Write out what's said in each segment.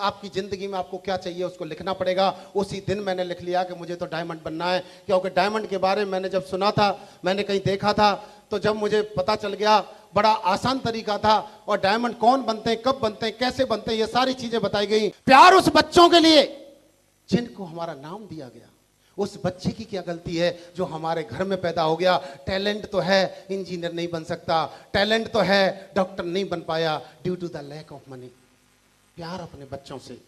आपकी जिंदगी में आपको क्या चाहिए उसको लिखना पड़ेगा। उसी दिन मैंने लिख लिया कि मुझे तो डायमंड बनना है, क्योंकि डायमंड के बारे में मैंने जब सुना था, मैंने कहीं देखा था, तो जब मुझे पता चल गया बड़ा आसान तरीका था। और डायमंड कौन बनते हैं, कब बनते हैं, कैसे बनते हैं, ये सारी चीजें बताई गई। प्यार उस बच्चों के लिए जिनको हमारा नाम दिया गया। उस बच्चे की क्या गलती है जो हमारे घर में पैदा हो गया। टैलेंट तो है, इंजीनियर नहीं बन सकता, टैलेंट तो है, डॉक्टर नहीं बन पाया due to the lack of money. प्यार अपने बच्चों से।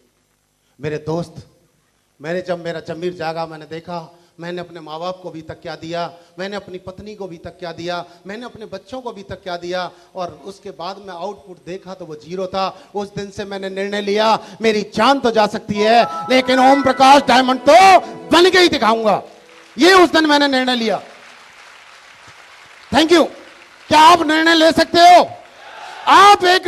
मेरे दोस्त, मैंने जब मेरा जमीर जागा, मैंने देखा मैंने अपने माँ बाप को भी तक क्या दिया, मैंने अपनी पत्नी को भी तक क्या दिया, मैंने अपने बच्चों को भी तक क्या दिया, और उसके बाद में आउटपुट देखा तो वो जीरो था। उस दिन से मैंने निर्णय लिया मेरी जान तो जा सकती है लेकिन ओम प्रकाश डायमंड तो बन के ही दिखाऊंगा। ये उस दिन मैंने निर्णय लिया। Thank you. क्या आप निर्णय ले सकते हो? आपके एक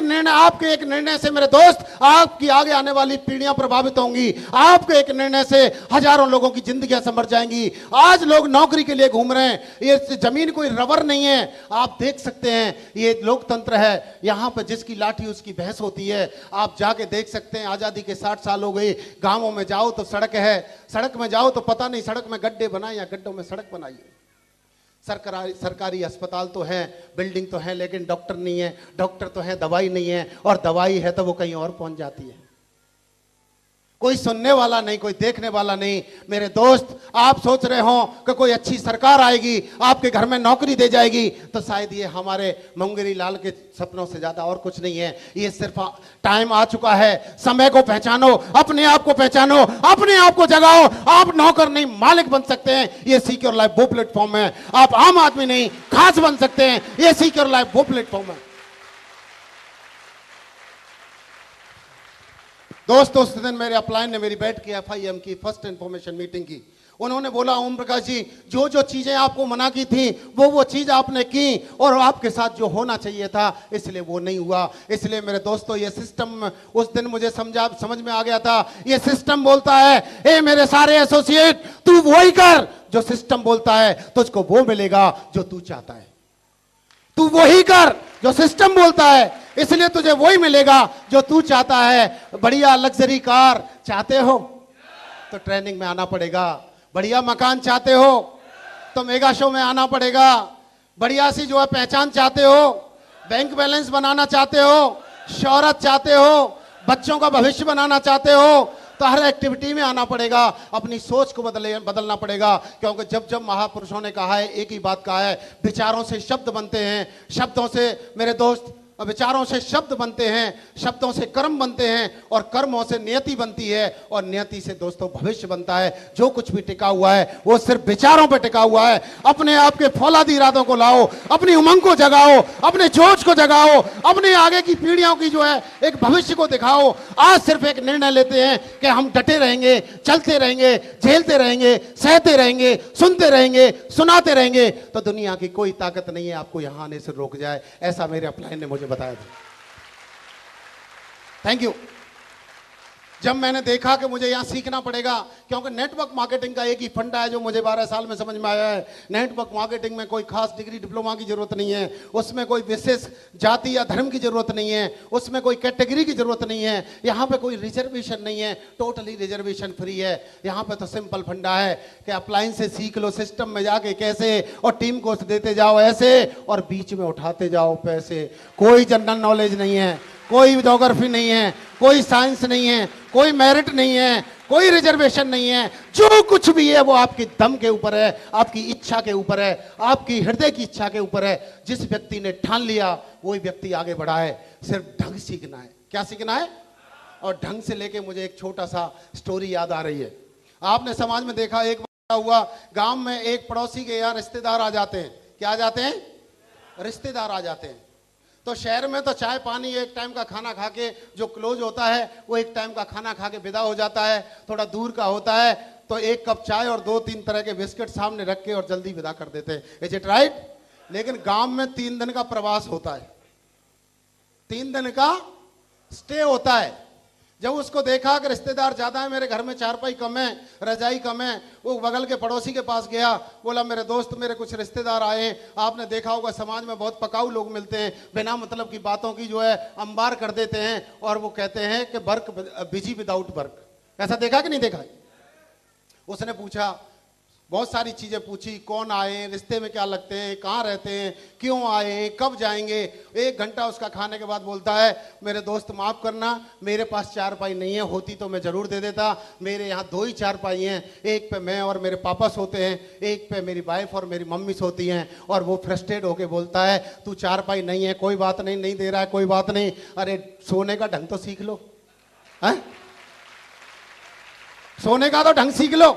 निर्णय से मेरे दोस्त आपकी आगे आने वाली पीढ़ियां प्रभावित होंगी। आपके एक निर्णय से हजारों लोगों की जिंदगियां संवर जाएंगी। आज लोग नौकरी के लिए घूम रहे हैं, ये जमीन कोई रबर नहीं है। आप देख सकते हैं ये लोकतंत्र है, यहां पर जिसकी लाठी उसकी भैंस होती है। आप जाके देख सकते हैं, आजादी के 60 साल हो गए, गांवों में जाओ तो सड़क है, सड़क में जाओ तो पता नहीं सड़क में गड्ढे बनाए या गड्ढों में सड़क बनाई है। सरकारी अस्पताल तो है, बिल्डिंग तो है, लेकिन डॉक्टर नहीं है, डॉक्टर तो है, दवाई नहीं है, और दवाई है तो वो कहीं और पहुंच जाती है। कोई सुनने वाला नहीं, कोई देखने वाला नहीं। मेरे दोस्त, आप सोच रहे हो कि कोई अच्छी सरकार आएगी आपके घर में नौकरी दे जाएगी, तो शायद ये हमारे मुंगेरी लाल के सपनों से ज्यादा और कुछ नहीं है। ये सिर्फ टाइम आ चुका है। समय को पहचानो, अपने आप को पहचानो, अपने आप को जगाओ। आप नौकर नहीं मालिक बन सकते हैं, ये सिक्योर लाइफ वो प्लेटफॉर्म है। आप आम आदमी नहीं खास बन सकते हैं, ये सिक्योर लाइफ वो प्लेटफॉर्म है। दोस्तों, उस दिन मेरे अपलाइन ने मेरी बैठ के FIM की फर्स्ट इंफॉर्मेशन मीटिंग की। उन्होंने बोला, ओम प्रकाश जी, जो जो चीजें आपको मना की थी वो चीज आपने की, और आपके साथ जो होना चाहिए था इसलिए वो नहीं हुआ। इसलिए मेरे दोस्तों, ये सिस्टम उस दिन मुझे समझ में आ गया था। ये सिस्टम बोलता है, ए मेरे सारे एसोसिएट, तू वही कर जो सिस्टम बोलता है, तुझको वो मिलेगा जो तू चाहता है। तू वही कर जो सिस्टम बोलता है, इसलिए तुझे वही मिलेगा जो तू चाहता है। बढ़िया लग्जरी कार चाहते हो तो ट्रेनिंग में आना पड़ेगा। बढ़िया मकान चाहते हो तो मेगा शो में आना पड़ेगा। बढ़िया सी जो है पहचान चाहते हो, बैंक बैलेंस बनाना चाहते हो, शोहरत चाहते हो, बच्चों का भविष्य बनाना चाहते हो, तो हर एक्टिविटी में आना पड़ेगा। अपनी सोच को बदलना पड़ेगा, क्योंकि जब जब महापुरुषों ने कहा है, एक ही बात कहा है, विचारों से शब्द बनते हैं, शब्दों से मेरे दोस्त विचारों से शब्द बनते हैं, शब्दों से कर्म बनते हैं, और कर्मों से नियति बनती है, और नियति से दोस्तों भविष्य बनता है। जो कुछ भी टिका हुआ है वो सिर्फ विचारों पर टिका हुआ है। अपने आप के फौलादी इरादों को लाओ, अपनी उमंग को जगाओ, अपने जोश को जगाओ, अपने आगे की पीढ़ियों की जो है एक भविष्य को दिखाओ। आज सिर्फ एक निर्णय लेते हैं कि हम डटे रहेंगे, चलते रहेंगे, झेलते रहेंगे, सहते रहेंगे, सुनते रहेंगे, सुनाते रहेंगे, तो दुनिया की कोई ताकत नहीं है आपको यहां आने से रोक जाए। ऐसा मेरे अपलाइन ने मुझे बताया था। Thank you. जब मैंने देखा कि मुझे यहां सीखना पड़ेगा, क्योंकि नेटवर्क मार्केटिंग का एक ही फंडा है जो मुझे 12 साल में समझ में आया है। नेटवर्क मार्केटिंग में कोई खास डिग्री डिप्लोमा की जरूरत नहीं है, उसमें कोई विशेष जाति या धर्म की जरूरत नहीं है, उसमें कोई कैटेगरी की जरूरत नहीं है, यहाँ पे कोई रिजर्वेशन नहीं है, टोटली रिजर्वेशन फ्री है। यहाँ पे तो सिंपल फंडा है कि अपलाइन से सीख लो, सिस्टम में जाके कैसे, और टीम कोर्स देते जाओ ऐसे, और बीच में उठाते जाओ पैसे। कोई जनरल नॉलेज नहीं है, कोई ज्योग्राफी नहीं है, कोई साइंस नहीं है, कोई मेरिट नहीं है, कोई रिजर्वेशन नहीं है। जो कुछ भी है वो आपके दम के ऊपर है, आपकी इच्छा के ऊपर है, आपकी हृदय की इच्छा के ऊपर है। जिस व्यक्ति ने ठान लिया वही व्यक्ति आगे बढ़ा है। सिर्फ ढंग सीखना है। क्या सीखना है? और ढंग से लेके मुझे एक छोटा सा स्टोरी याद आ रही है। आपने समाज में देखा, एक बार हुआ, गांव में एक पड़ोसी के यहाँ रिश्तेदार आ जाते हैं। क्या आ जाते हैं? रिश्तेदार आ जाते हैं। तो शहर में तो चाय पानी, एक टाइम का खाना खा के जो क्लोज होता है वो एक टाइम का खाना खा के विदा हो जाता है। थोड़ा दूर का होता है तो एक कप चाय और 2-3 तरह के बिस्किट सामने रख के और जल्दी विदा कर देते हैं। Is it right? लेकिन गांव में 3 दिन का प्रवास होता है, 3 दिन का स्टे होता है। जब उसको देखा कि रिश्तेदार ज्यादा है, मेरे घर में चारपाई कम है, रजाई कम है, वो बगल के पड़ोसी के पास गया, बोला मेरे दोस्त, मेरे कुछ रिश्तेदार आए हैं। आपने देखा होगा समाज में बहुत पकाऊ लोग मिलते हैं, बिना मतलब की बातों की जो है अंबार कर देते हैं, और वो कहते हैं कि वर्क बिजी विदाउट वर्क। ऐसा देखा कि नहीं देखा? उसने पूछा, बहुत सारी चीजें पूछी, कौन आए, रिश्ते में क्या लगते हैं, कहाँ रहते हैं, क्यों आए हैं, कब जाएंगे। 1 घंटा उसका खाने के बाद बोलता है, मेरे दोस्त माफ करना, मेरे पास चारपाई नहीं है, होती तो मैं जरूर दे देता। मेरे यहाँ 2 ही चारपाई हैं, एक पे मैं और मेरे पापा सोते हैं, एक पे मेरी वाइफ और मेरी मम्मी सोती हैं। और वो फ्रस्ट्रेट होके बोलता है, तू चारपाई नहीं है, कोई बात नहीं, नहीं दे रहा है, कोई बात नहीं, अरे सोने का ढंग तो सीख लो, है सोने का तो ढंग सीख लो।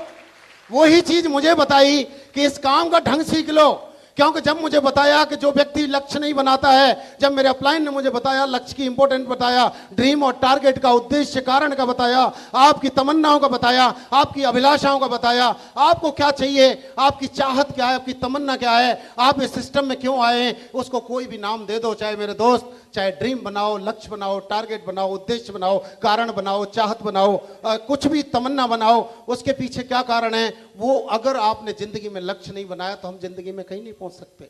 वही चीज मुझे बताई कि इस काम का ढंग सीख लो, क्योंकि जब मुझे बताया कि जो व्यक्ति लक्ष्य नहीं बनाता है, जब मेरे अपलाइन ने मुझे बताया, लक्ष्य की इंपॉर्टेंट बताया, ड्रीम और टारगेट का उद्देश्य कारण का बताया, आपकी तमन्नाओं का बताया, आपकी अभिलाषाओं का बताया, आपको क्या चाहिए, आपकी चाहत क्या है, आपकी तमन्ना क्या है, आप इस सिस्टम में क्यों आए हैं, उसको कोई भी नाम दे दो। चाहे मेरे दोस्त, चाहे ड्रीम बनाओ, लक्ष्य बनाओ, टारगेट बनाओ, उद्देश्य बनाओ, कारण बनाओ, चाहत बनाओ, कुछ भी तमन्ना बनाओ, उसके पीछे क्या कारण है, वो अगर आपने जिंदगी में लक्ष्य नहीं बनाया तो हम जिंदगी में कहीं नहीं पहुंच सकते।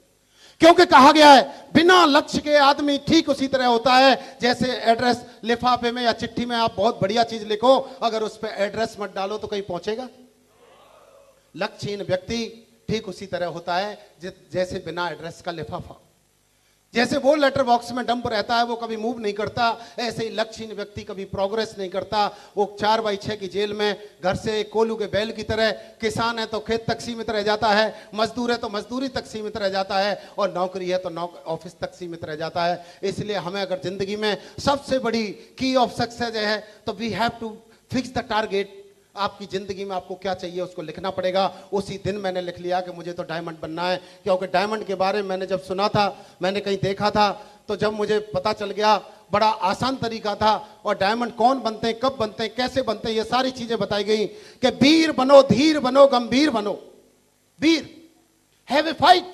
क्योंकि कहा गया है, बिना लक्ष्य के आदमी ठीक उसी तरह होता है जैसे एड्रेस लिफाफे में या चिट्ठी में आप बहुत बढ़िया चीज लिखो, अगर उस पर एड्रेस मत डालो तो कहीं पहुंचेगा? लक्ष्यहीन व्यक्ति ठीक उसी तरह होता है जैसे बिना एड्रेस का लिफाफा। जैसे वो लेटर बॉक्स में डंप रहता है, वो कभी मूव नहीं करता, ऐसे ही लक्ष्यहीन व्यक्ति कभी प्रोग्रेस नहीं करता। वो 4x6 की जेल में घर से कोल्हू के बैल की तरह, किसान है तो खेत तक सीमित रह जाता है, मजदूर है तो मजदूरी तक सीमित रह जाता है, और नौकरी है तो ऑफिस तक सीमित रह जाता है। इसलिए हमें अगर जिंदगी में सबसे बड़ी की ऑफ सक्सेस है तो we have to fix the target. आपकी जिंदगी में आपको क्या चाहिए उसको लिखना पड़ेगा। उसी दिन मैंने लिख लिया कि मुझे तो डायमंड बनना है, क्योंकि डायमंड के बारे में मैंने जब सुना था, मैंने कहीं देखा था, तो जब मुझे पता चल गया, बड़ा आसान तरीका था। और डायमंड कौन बनते हैं, कब बनते हैं, कैसे बनते हैं, ये सारी चीजें बताई गई कि वीर बनो, धीर बनो, गंभीर बनो। वीर, हैव ए फाइट।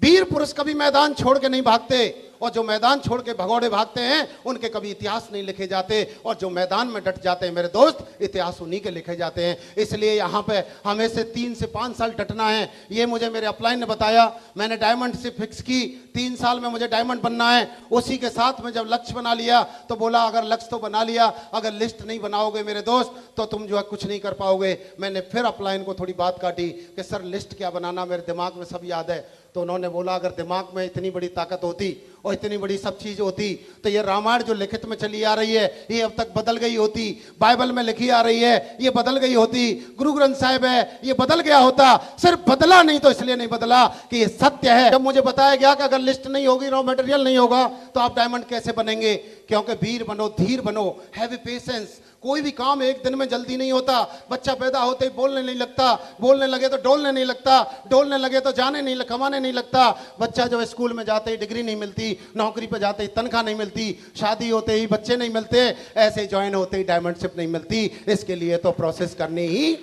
वीर पुरुष कभी मैदान छोड़ के नहीं भागते, और जो मैदान छोड़ के भगौड़े भागते हैं उनके कभी इतिहास नहीं लिखे जाते, और जो मैदान में डट जाते हैं मेरे दोस्त, इतिहास उन्हीं के लिखे जाते हैं। इसलिए यहाँ पे हमें से 3 से 5 साल डटना है। ये मुझे मेरे अपलाइन ने बताया, मैंने डायमंड से फिक्स की, 3 साल में मुझे डायमंड बनना है। उसी के साथ में जब लक्ष्य बना लिया तो बोला, अगर लक्ष्य तो बना लिया, अगर लिस्ट नहीं बनाओगे मेरे दोस्त तो तुम जो है कुछ नहीं कर पाओगे। मैंने फिर अपलाइन को थोड़ी बात काटी कि सर लिस्ट क्या बनाना, मेरे दिमाग में सब याद है। तो उन्होंने बोला, अगर दिमाग में इतनी बड़ी ताकत होती और इतनी बड़ी सब चीज होती तो ये रामायण जो लिखित में चली आ रही है ये अब तक बदल गई होती, बाइबल में लिखी आ रही है ये बदल गई होती, गुरु ग्रंथ साहिब है ये बदल गया होता। सिर्फ बदला नहीं तो इसलिए नहीं बदला कि ये सत्य है। जब मुझे बताया गया कि अगर लिस्ट नहीं होगी, रॉ मटेरियल नहीं होगा, तो आप डायमंड कैसे बनेंगे? क्योंकि वीर बनो, धीर बनो, हैव पेशेंस। कोई भी काम एक दिन में जल्दी नहीं होता। बच्चा पैदा होते ही बोलने नहीं लगता, बोलने लगे तो डोलने नहीं लगता, डोलने लगे तो जाने नहीं, कमाने नहीं लगता। बच्चा जब स्कूल में जाते ही डिग्री नहीं मिलती, नौकरी पर जाते ही तनख्वाह नहीं मिलती, शादी होते ही बच्चे नहीं मिलते, ऐसे ज्वाइन होते ही डायमंडशिप नहीं मिलती। इसके लिए तो प्रोसेस करनी ही